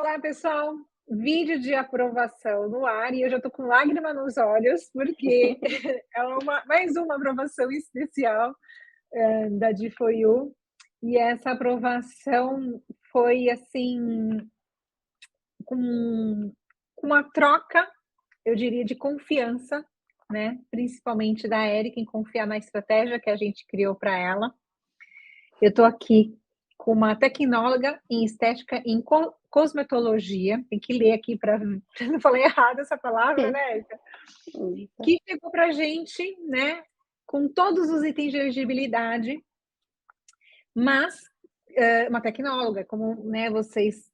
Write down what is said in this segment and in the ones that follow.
Olá, pessoal. Vídeo de aprovação no ar e eu já tô com lágrima nos olhos, porque é mais uma aprovação especial, da D4U. E essa aprovação foi, assim, com uma troca, eu diria, de confiança, né, principalmente da Érica em confiar na estratégia que a gente criou para ela. Eu estou aqui com uma tecnóloga em estética em cosmetologia, tem que ler aqui para não falar errado essa palavra, né, Érica? Que chegou para a gente, né, com todos os itens de elegibilidade, mas uma tecnóloga, como, né, vocês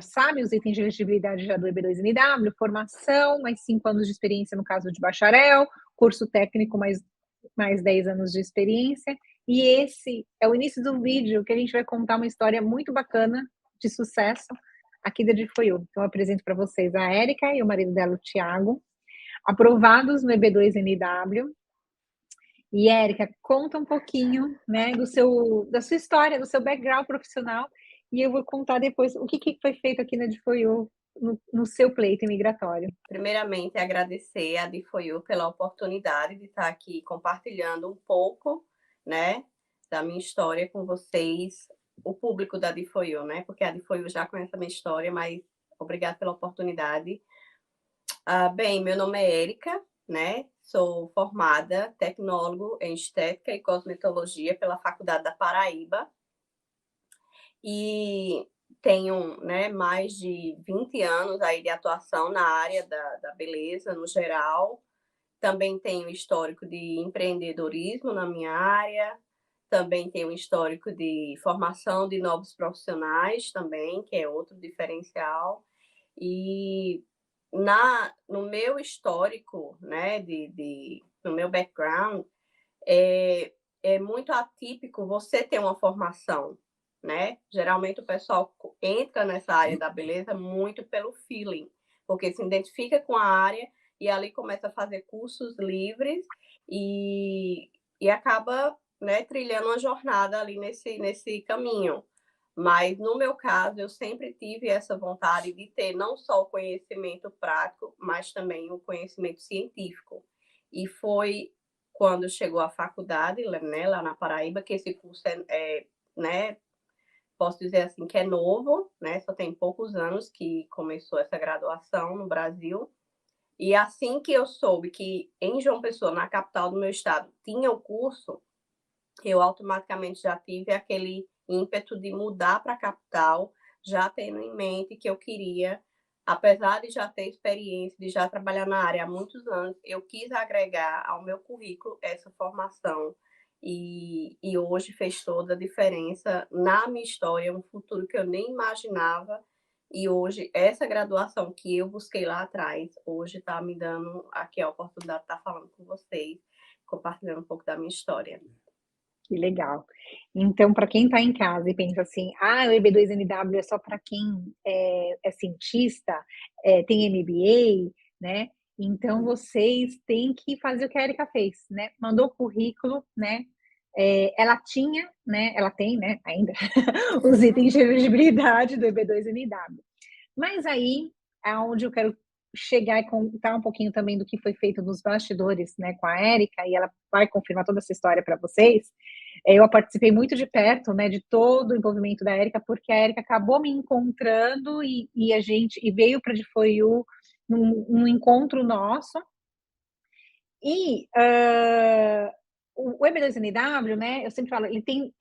sabem, os itens de elegibilidade já do EB2NW, formação, mais 5 anos de experiência no caso de bacharel, curso técnico, mais 10 anos de experiência. E esse é o início do vídeo que a gente vai contar uma história muito bacana de sucesso aqui da D4U. Então, eu apresento para vocês a Érica e o marido dela, o Thiago, aprovados no EB2NW. E, Érica, conta um pouquinho, né, da sua história, do seu background profissional, e eu vou contar depois o que foi feito aqui na D4U no seu pleito imigratório. Primeiramente, agradecer a D4U pela oportunidade de estar aqui compartilhando um pouco, né, da minha história com vocês, o público da D4U, né, porque a D4U já conhece a minha história, mas obrigada pela oportunidade. Bem, meu nome é Érica, né, sou formada tecnólogo em estética e cosmetologia pela Faculdade da Paraíba e tenho, né, mais de 20 anos aí de atuação na área da beleza no geral. Também tenho histórico de empreendedorismo na minha área, também tenho histórico de formação de novos profissionais também, que é outro diferencial. E no meu histórico, né, no meu background, é muito atípico você ter uma formação, né? Geralmente o pessoal entra nessa área da beleza muito pelo feeling, porque se identifica com a área e ali começa a fazer cursos livres e acaba, né, trilhando uma jornada ali nesse caminho. Mas no meu caso, eu sempre tive essa vontade de ter não só o conhecimento prático, mas também o conhecimento científico. E foi quando chegou à faculdade, né, lá na Paraíba, que esse curso né, posso dizer assim, que é novo, né, só tem poucos anos que começou essa graduação no Brasil. E assim que eu soube que em João Pessoa, na capital do meu estado, tinha o curso, eu automaticamente já tive aquele ímpeto de mudar para a capital, já tendo em mente que eu queria, apesar de já ter experiência, de já trabalhar na área há muitos anos, eu quis agregar ao meu currículo essa formação. E hoje fez toda a diferença na minha história, um futuro que eu nem imaginava. E hoje, essa graduação que eu busquei lá atrás, hoje está me dando aqui a oportunidade de estar falando com vocês, compartilhando um pouco da minha história. Que legal. Então, para quem está em casa e pensa assim, o EB2NW é só para quem é cientista, tem MBA, né? Então, vocês têm que fazer o que a Érica fez, né? Mandou o currículo, né? Ela tinha, né? Ela tem, né? Ainda os itens de elegibilidade do EB2NW. Mas aí é onde eu quero chegar e contar um pouquinho também do que foi feito nos bastidores, né, com a Érica, e ela vai confirmar toda essa história para vocês. Eu participei muito de perto, né, de todo o envolvimento da Érica, porque a Érica acabou me encontrando e a gente veio para de Foi num encontro nosso. E o EB2NW, né, eu sempre falo, ele tem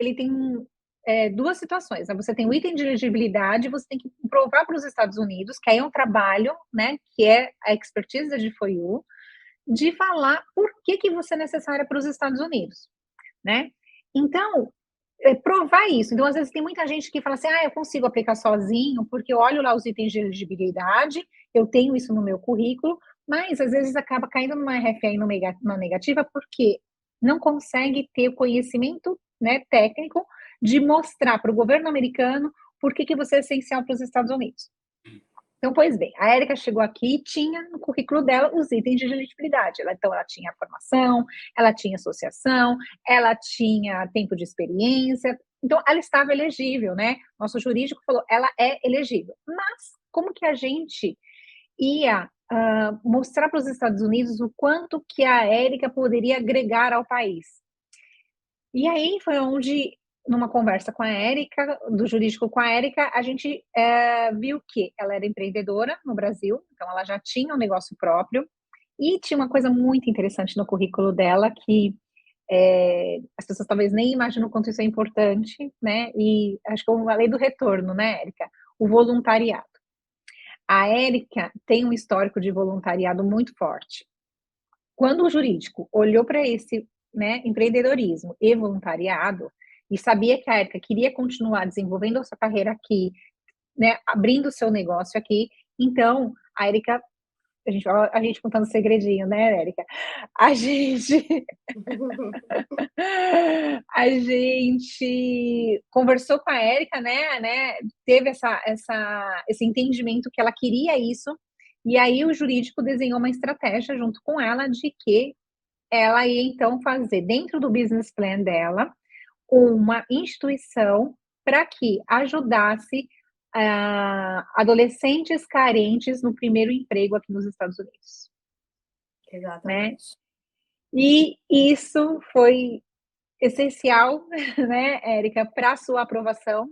duas situações, né? Você tem o item de elegibilidade, você tem que provar para os Estados Unidos, que aí é um trabalho, né, que é a expertise da G4U, de falar por que você é necessária para os Estados Unidos, né? Então, provar isso. Então, às vezes, tem muita gente que fala assim, eu consigo aplicar sozinho, porque eu olho lá os itens de elegibilidade, eu tenho isso no meu currículo, mas, às vezes, acaba caindo numa RFA numa negativa, porque não consegue ter o conhecimento, né, técnico de mostrar para o governo americano por que você é essencial para os Estados Unidos. Então, pois bem, a Érica chegou aqui e tinha no currículo dela os itens de elegibilidade. Então, ela tinha formação, ela tinha associação, ela tinha tempo de experiência, Então, ela estava elegível, né? Nosso jurídico falou, ela é elegível. Mas como que a gente ia mostrar para os Estados Unidos o quanto que a Érica poderia agregar ao país? E aí foi onde, numa conversa com a Érica, do jurídico com a Érica, a gente viu que ela era empreendedora no Brasil, então ela já tinha um negócio próprio, e tinha uma coisa muito interessante no currículo dela, que as pessoas talvez nem imaginam o quanto isso é importante, né? E acho que eu falei do retorno, né, Érica? O voluntariado. A Érica tem um histórico de voluntariado muito forte. Quando o jurídico olhou para esse, né, empreendedorismo e voluntariado, e sabia que a Érica queria continuar desenvolvendo a sua carreira aqui, né, abrindo o seu negócio aqui, então a Érica, a gente contando segredinho, né, Érica? A gente a gente conversou com a Érica, né, teve esse entendimento que ela queria isso, e aí o jurídico desenhou uma estratégia junto com ela de que ela ia então fazer dentro do business plan dela uma instituição para que ajudasse adolescentes carentes no primeiro emprego aqui nos Estados Unidos, né? Exatamente. E isso foi essencial, né, Érica, para a sua aprovação.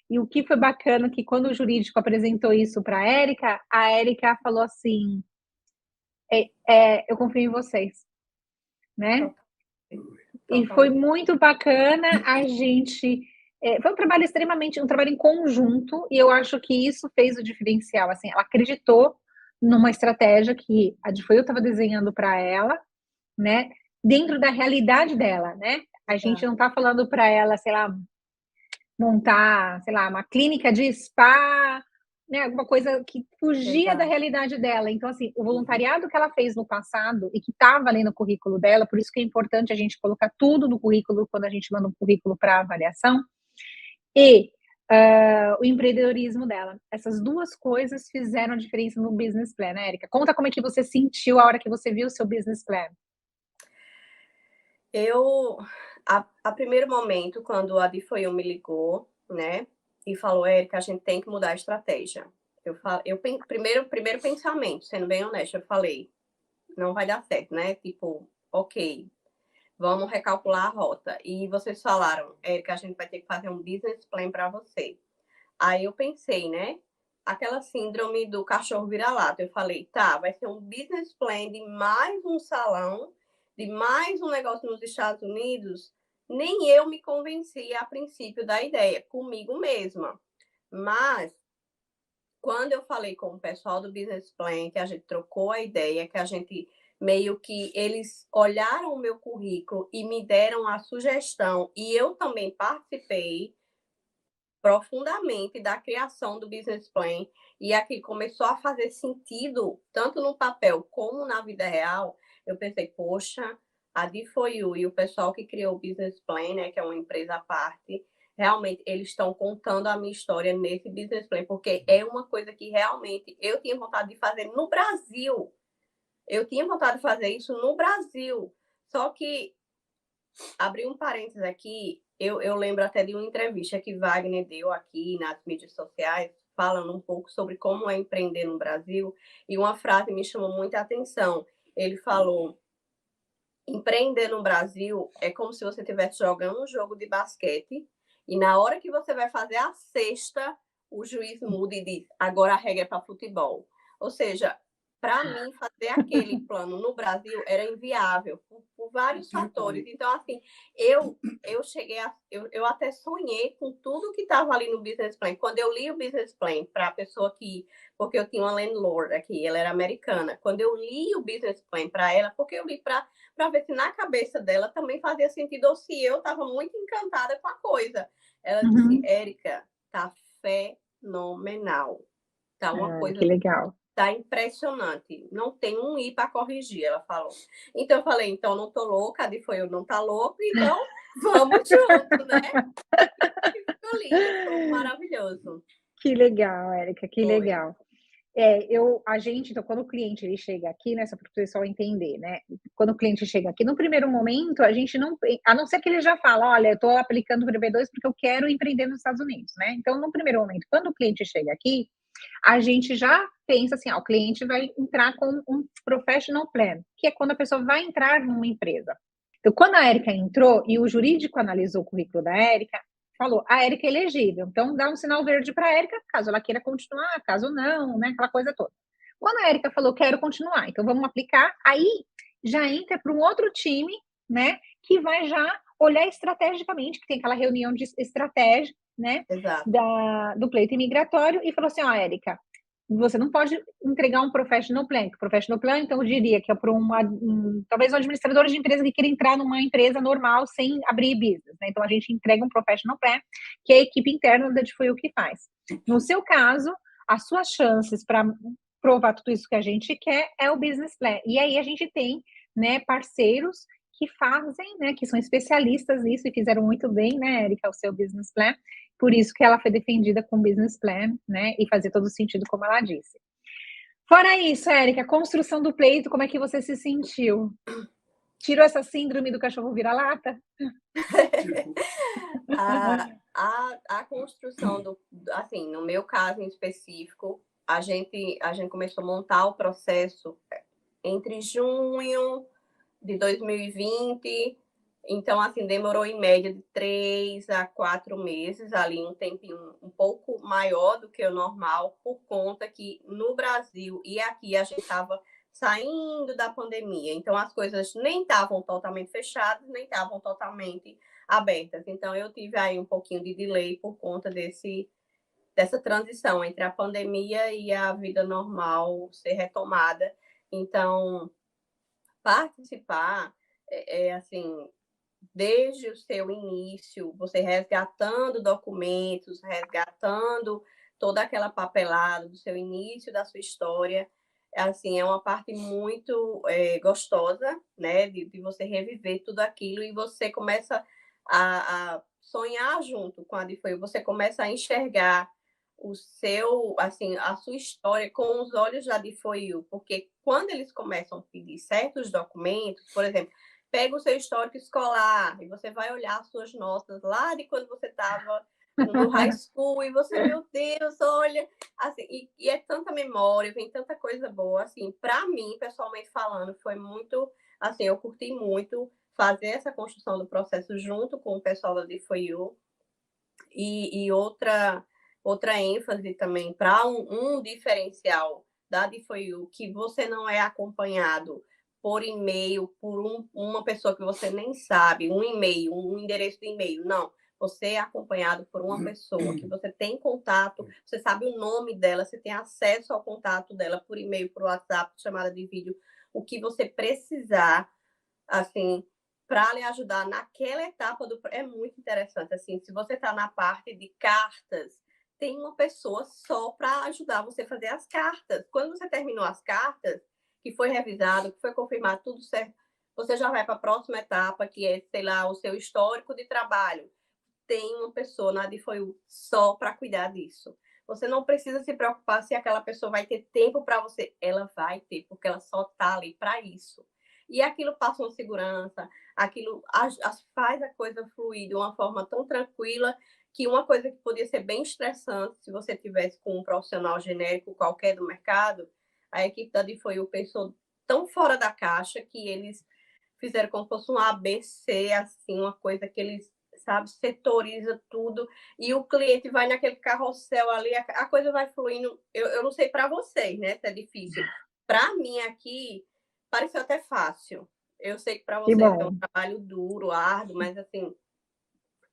E o que foi bacana que quando o jurídico apresentou isso para a Érica falou assim: eu confio em vocês, né? E foi muito bacana a gente. Foi um trabalho extremamente, um trabalho em conjunto, e eu acho que isso fez o diferencial. Assim, ela acreditou numa estratégia que a Difoil estava desenhando para ela, né? Dentro da realidade dela, né? A gente não está falando para ela, sei lá, montar, sei lá, uma clínica de spa, né? Alguma coisa que fugia da realidade dela. Então, assim, o voluntariado que ela fez no passado e que estava ali no currículo dela, por isso que é importante a gente colocar tudo no currículo quando a gente manda um currículo para avaliação, e o empreendedorismo dela. Essas duas coisas fizeram a diferença no business plan, né, Érica? Conta como é que você sentiu a hora que você viu o seu business plan. Eu, a primeiro momento, quando a Difoil me ligou, né, e falou, Érica, a gente tem que mudar a estratégia. Primeiro pensamento, sendo bem honesta, eu falei, não vai dar certo, né? Tipo, ok, vamos recalcular a rota. E vocês falaram, Érica, a gente vai ter que fazer um business plan para você. Aí eu pensei, né? Aquela síndrome do cachorro vira-lata. Eu falei, tá, vai ser um business plan de mais um salão, de mais um negócio nos Estados Unidos. Nem eu me convenci a princípio da ideia, comigo mesma. Mas, quando eu falei com o pessoal do business plan, que a gente trocou a ideia, que a gente meio que eles olharam o meu currículo e me deram a sugestão, e eu também participei profundamente da criação do business plan, e aqui começou a fazer sentido, tanto no papel como na vida real. Eu pensei, poxa, a D4U e o pessoal que criou o business plan, né, que é uma empresa à parte, realmente eles estão contando a minha história nesse business plan, porque é uma coisa que realmente eu tinha vontade de fazer no Brasil. Eu tinha vontade de fazer isso no Brasil. Só que, abrir um parênteses aqui, eu lembro até de uma entrevista que Wagner deu aqui nas mídias sociais, falando um pouco sobre como é empreender no Brasil, e uma frase me chamou muita atenção. Ele falou: empreender no Brasil é como se você estivesse jogando um jogo de basquete, e na hora que você vai fazer a cesta, o juiz muda e diz: agora a regra é para futebol. Ou seja, para mim, fazer aquele plano no Brasil era inviável, por vários fatores. Então, assim, eu cheguei a. Eu até sonhei com tudo que estava ali no business plan. Quando eu li o business plan para a pessoa que. Porque eu tinha uma landlord aqui, ela era americana. Quando eu li o business plan para ela, porque eu li para ver se na cabeça dela também fazia sentido ou se eu estava muito encantada com a coisa. Ela disse: Érica, tá fenomenal. Tá uma Que coisa. legal. Tá impressionante. Não tem um i para corrigir, ela falou. Então eu falei, então não tô louca, a foi eu não tá louco, então vamos junto, né? E ficou lindo, ficou maravilhoso. Que legal, Érica, que Foi. legal. Então, quando o cliente ele chega aqui, né, só para o pessoal entender, né? Quando o cliente chega aqui, no primeiro momento, a gente não, a não ser que ele já fala, olha, eu estou aplicando para o EB2 porque eu quero empreender nos Estados Unidos, né? Então, no primeiro momento, quando o cliente chega aqui, a gente já pensa assim, o cliente vai entrar com um professional plan, que é quando a pessoa vai entrar numa empresa. Então, quando a Érica entrou e o jurídico analisou o currículo da Érica, falou, a Érica é elegível, então dá um sinal verde para a Érica, caso ela queira continuar, caso não, né, aquela coisa toda. Quando a Érica falou, quero continuar, então vamos aplicar, aí já entra para um outro time, né, que vai já olhar estrategicamente, que tem aquela reunião de estratégia, né, Exato. do pleito imigratório, e falou assim, Érica, você não pode entregar um professional plan, que o professional plan, então eu diria que é para talvez um administrador de empresa que queira entrar numa empresa normal sem abrir business, né? Então a gente entrega um professional plan, que é a equipe interna da Foi o que faz. No seu caso, as suas chances para provar tudo isso que a gente quer é o business plan. E aí a gente tem, né, parceiros que fazem, né, que são especialistas nisso e fizeram muito bem, né, Érica, o seu business plan. Por isso que ela foi defendida com business plan, né? E fazia todo sentido, como ela disse. Fora isso, Érica, construção do pleito, como é que você se sentiu? Tirou essa síndrome do cachorro vira-lata? A construção assim, no meu caso em específico, a gente começou a montar o processo entre junho de 2020. Então, assim, demorou em média de 3 a 4 meses, ali um tempinho um pouco maior do que o normal, por conta que no Brasil e aqui a gente estava saindo da pandemia. Então, as coisas nem estavam totalmente fechadas, nem estavam totalmente abertas. Então, eu tive aí um pouquinho de delay por conta dessa transição entre a pandemia e a vida normal ser retomada. Então, participar assim, desde o seu início, você resgatando documentos, resgatando toda aquela papelada do seu início, da sua história, assim, é uma parte muito gostosa, né, de você reviver tudo aquilo e você começa a sonhar junto com a DeFoio, você começa a enxergar assim, a sua história com os olhos da DeFoio, porque quando eles começam a pedir certos documentos, por exemplo, pega o seu histórico escolar e você vai olhar as suas notas lá de quando você estava no high school e você, meu Deus, olha, assim, e é tanta memória, vem tanta coisa boa, assim, para mim, pessoalmente falando, foi muito, assim, eu curti muito fazer essa construção do processo junto com o pessoal da DeFoyu e outra ênfase também para um diferencial da DeFoyu, que você não é acompanhado por e-mail, por uma pessoa que você nem sabe, um e-mail, um endereço de e-mail, não. Você é acompanhado por uma pessoa que você tem contato, você sabe o nome dela, você tem acesso ao contato dela por e-mail, por WhatsApp, chamada de vídeo, o que você precisar, assim, para lhe ajudar naquela etapa é muito interessante, assim, se você está na parte de cartas, tem uma pessoa só para ajudar você a fazer as cartas. Quando você terminou as cartas, que foi revisado, que foi confirmado tudo certo, você já vai para a próxima etapa, que é, sei lá, o seu histórico de trabalho. Tem uma pessoa na DeFoyu só para cuidar disso. Você não precisa se preocupar se aquela pessoa vai ter tempo para você. Ela vai ter, porque ela só está ali para isso. E aquilo passa uma segurança, aquilo faz a coisa fluir de uma forma tão tranquila que uma coisa que podia ser bem estressante se você tivesse com um profissional genérico qualquer do mercado, a equipe da DeFoyu pensou tão fora da caixa que eles fizeram como se fosse um ABC, assim, uma coisa que eles, sabe, setoriza tudo e o cliente vai naquele carrossel ali, a coisa vai fluindo. Eu não sei para vocês, né, se é difícil. Para mim aqui, pareceu até fácil. Eu sei que para Que vocês é um bom. trabalho duro, árduo, mas assim,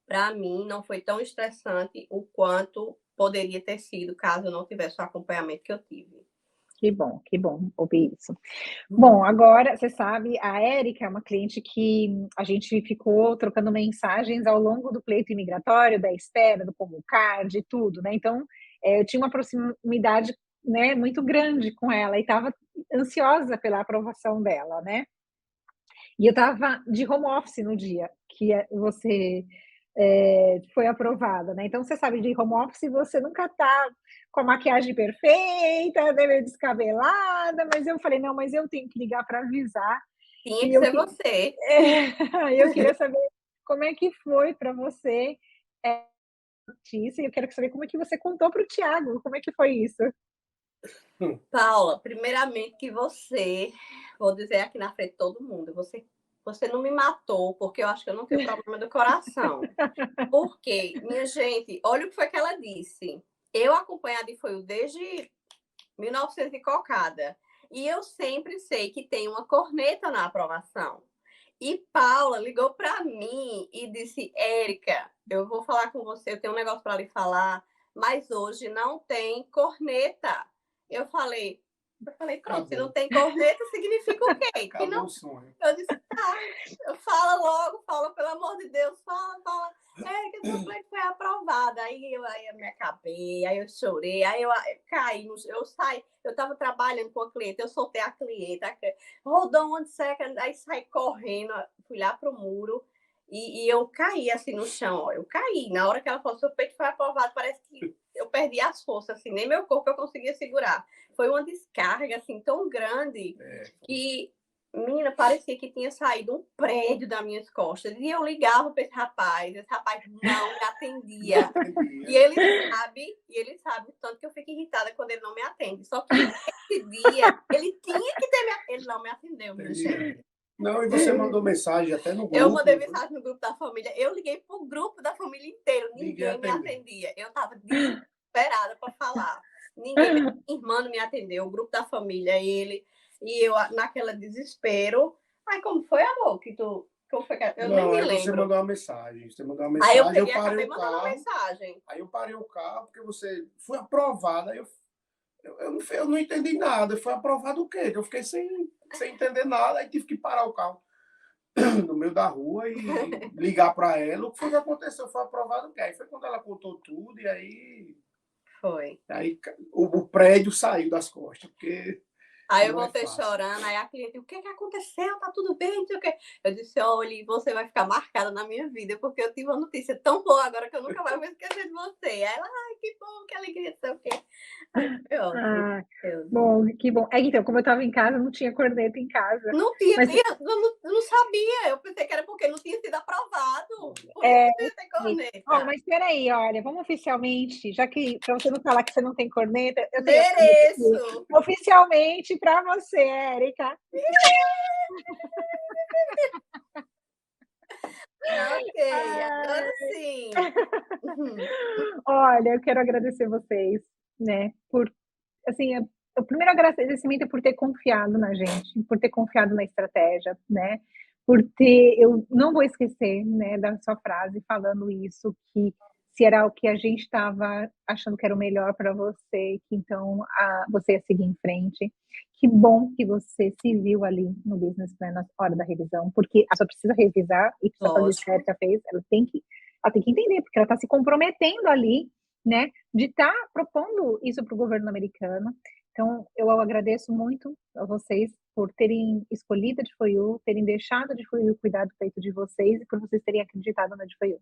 para mim não foi tão estressante o quanto poderia ter sido caso eu não tivesse o acompanhamento que eu tive. Que bom ouvir isso. Bom, agora, você sabe, a Érica é uma cliente que a gente ficou trocando mensagens ao longo do pleito imigratório, da espera, do Como Card, tudo, né? Então, eu tinha uma proximidade, né, muito grande com ela e estava ansiosa pela aprovação dela, né? E eu estava de home office no dia que você foi aprovada, né? Então, você sabe, de home office você nunca tá com a maquiagem perfeita, né, meio descabelada, mas eu falei: "Não, mas eu tenho que ligar para avisar", Tinha e que eu ser que você. eu queria saber como é que foi para você, notícia, e eu quero saber como é que você contou para o Thiago, como é que foi isso? Paula, primeiramente que você, vou dizer aqui na frente de todo mundo, você não me matou, porque eu acho que eu não tenho problema do coração. Porque, minha gente, olha o que foi que ela disse. Eu acompanho a Difoio desde 1900 e cocada. E eu sempre sei que tem uma corneta na aprovação. E Paula ligou para mim e disse: Érica, eu vou falar com você, eu tenho um negócio para lhe falar, mas hoje não tem corneta. Eu falei, pronto, se não Acabou. tem corneta, significa o quê? Que Acabou não. o sonho. Eu disse, tá, fala logo, fala, pelo amor de Deus, fala. Que seu pleito foi aprovado. Aí eu me acabei, aí eu chorei, aí eu caí, eu saí, eu estava trabalhando com a cliente, eu soltei a cliente, rodou one second, aí saí correndo, fui lá pro muro e eu caí assim no chão, ó, eu caí. Na hora que ela falou, seu peito foi aprovado, parece que eu perdi as forças, assim, nem meu corpo eu conseguia segurar. Foi uma descarga, assim, tão grande que menina, parecia que tinha saído um prédio das minhas costas. E eu ligava para esse rapaz não me atendia. E ele sabe o tanto que eu fico irritada quando ele não me atende. Só que esse dia, ele tinha que ter ele não me atendeu, minha gente. Não, e você mandou mensagem até no grupo. Eu mandei mensagem no grupo da família. Eu liguei pro grupo da família inteiro. Ninguém me atendeu. atendia. Eu tava desesperada para falar. Ninguém, minha irmã não me atendeu, o grupo da família, ele. E eu, naquela desespero. Aí, como foi, amor? Como foi que... Eu nem Não, me aí você lembro. mandou uma mensagem. Você mandou uma Aí eu mensagem, peguei eu e acabei parei o mandando uma carro. mensagem. Aí eu parei o carro porque você foi aprovada. Aí eu não entendi nada. Foi aprovado o quê? Eu fiquei sem entender nada. Aí tive que parar o carro no meio da rua e ligar para ela. O que foi que aconteceu? Foi aprovado o quê? Aí foi quando ela contou tudo e Foi. aí o prédio saiu das costas, porque Aí eu não é voltei fácil. chorando, aí a cliente, o que aconteceu? Tá tudo bem? Não sei o quê. Eu disse, olha, você vai ficar marcada na minha vida, porque eu tive uma notícia tão boa agora que eu nunca mais vou esquecer de você. Aí ela, ai, que bom, que alegria, não sei o quê. Aí foi ótimo. Ah, bom, que bom. Então, como eu estava em casa, não tinha corneta em casa. Não tinha, Mas eu não sabia. Eu pensei que era porque não tinha sido aprovado. Por isso que não ia ter ó, corneta. mas espera aí, olha, vamos oficialmente, já que para você não falar que você não tem corneta, eu tenho a corneta aqui, Mereço! oficialmente para você, Érica. Ok, agora Ai. sim. Olha, eu quero agradecer vocês, né, por assim, o primeiro agradecimento é por ter confiado na gente, por ter confiado na estratégia, né, por ter eu não vou esquecer, né, da sua frase falando isso, que se era o que a gente estava achando que era o melhor para você, que então você ia seguir em frente. Que bom que você se viu ali no business plan na hora da revisão, porque ela só precisa revisar e precisa fazer isso que a Lógico. Erika fez, ela tem que entender, porque ela está se comprometendo ali, né, de estar propondo isso para o governo americano. Então, eu agradeço muito a vocês por terem escolhido a DFOIU, terem deixado a DFOIU cuidar do peito de vocês e por vocês terem acreditado na DFOIU.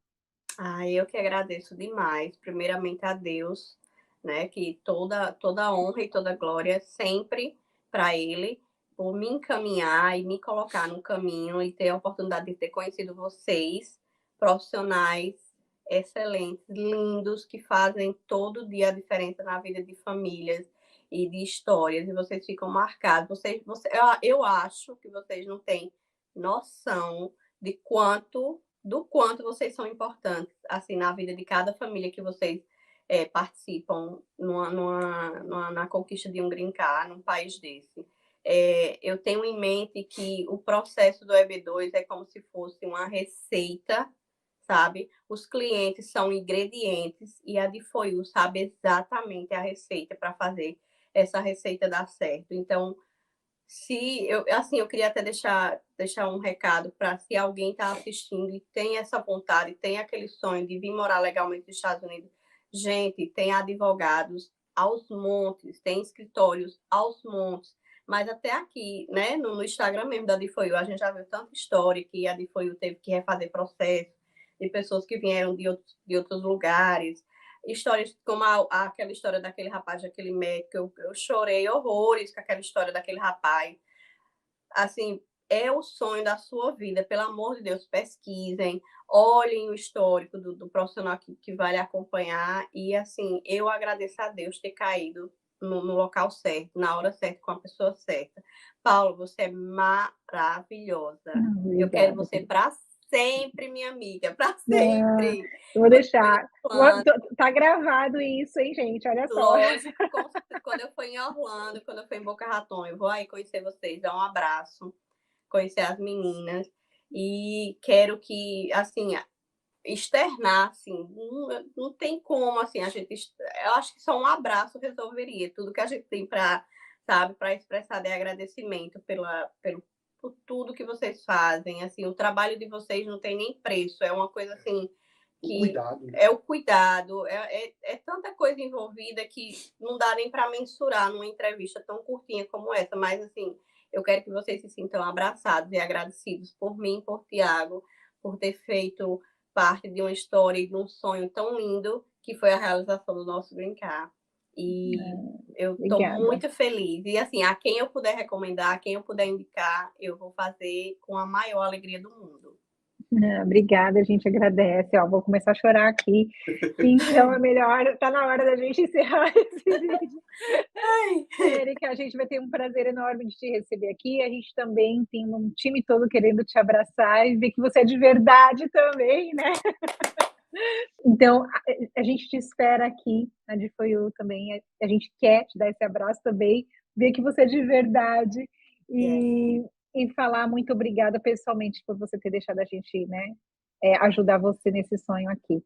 Eu que agradeço demais, primeiramente a Deus, né, que toda honra e toda glória sempre para Ele, por me encaminhar e me colocar no caminho e ter a oportunidade de ter conhecido vocês, profissionais excelentes, lindos, que fazem todo dia a diferença na vida de famílias e de histórias, e vocês ficam marcados. Eu acho que vocês não têm noção de do quanto vocês são importantes, assim, na vida de cada família que vocês participam na conquista de um green card num país desse. Eu tenho em mente que o processo do EB2 é como se fosse uma receita, sabe? Os clientes são ingredientes e a DFOIU sabe exatamente a receita para fazer essa receita dar certo. Então, eu queria até deixar um recado para se alguém está assistindo e tem essa vontade, tem aquele sonho de vir morar legalmente nos Estados Unidos. Gente, tem advogados aos montes, tem escritórios aos montes, mas até aqui, né, no Instagram mesmo da DFOIU, a gente já viu tanta história que a DFOIU teve que refazer processo, de pessoas que vieram de outros lugares. Histórias como aquela história daquele rapaz, daquele médico, eu chorei horrores com aquela história daquele rapaz. Assim, é o sonho da sua vida, pelo amor de Deus, pesquisem, olhem o histórico do profissional que vai lhe acompanhar e, assim, eu agradeço a Deus ter caído no local certo, na hora certa, com a pessoa certa. Paulo, você é maravilhosa. Eu quero Obrigada. você para sempre, minha amiga, para Ah, sempre. eu vou deixar. Orlando, Tá gravado isso, hein, gente? Olha só. lógico, quando eu for em Orlando, quando eu for em Boca Raton, eu vou aí conhecer vocês, dar um abraço, conhecer as meninas e quero que, assim, externar, assim, não tem como, assim, a gente, eu acho que só um abraço resolveria tudo que a gente tem para, sabe, para expressar de agradecimento por tudo que vocês fazem, assim, o trabalho de vocês não tem nem preço, é uma coisa, assim, O que cuidado. é o cuidado, é tanta coisa envolvida que não dá nem para mensurar numa entrevista tão curtinha como essa, mas, assim, eu quero que vocês se sintam abraçados e agradecidos por mim, por Tiago, por ter feito parte de uma história e de um sonho tão lindo que foi a realização do nosso Brincar. E eu estou Obrigada. muito feliz. E, assim, a quem eu puder recomendar, a quem eu puder indicar, eu vou fazer com a maior alegria do mundo. Obrigada, a gente agradece. Ó, vou começar a chorar aqui. Então é melhor, tá na hora da gente encerrar esse vídeo. Érica, a gente vai ter um prazer enorme de te receber aqui. A gente também tem um time todo querendo te abraçar e ver que você é de verdade também, né? Então, a gente te espera aqui na de For You também. A gente quer te dar esse abraço também, ver que você é de verdade e falar muito obrigada pessoalmente por você ter deixado a gente, né, ajudar você nesse sonho aqui.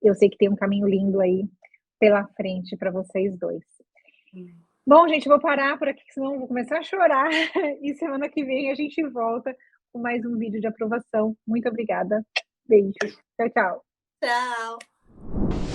Eu sei que tem um caminho lindo aí pela frente para vocês dois. Bom, gente, vou parar por aqui, senão eu vou começar a chorar. E semana que vem a gente volta com mais um vídeo de aprovação. Muito obrigada. Beijo. Tchau, tchau. Tchau.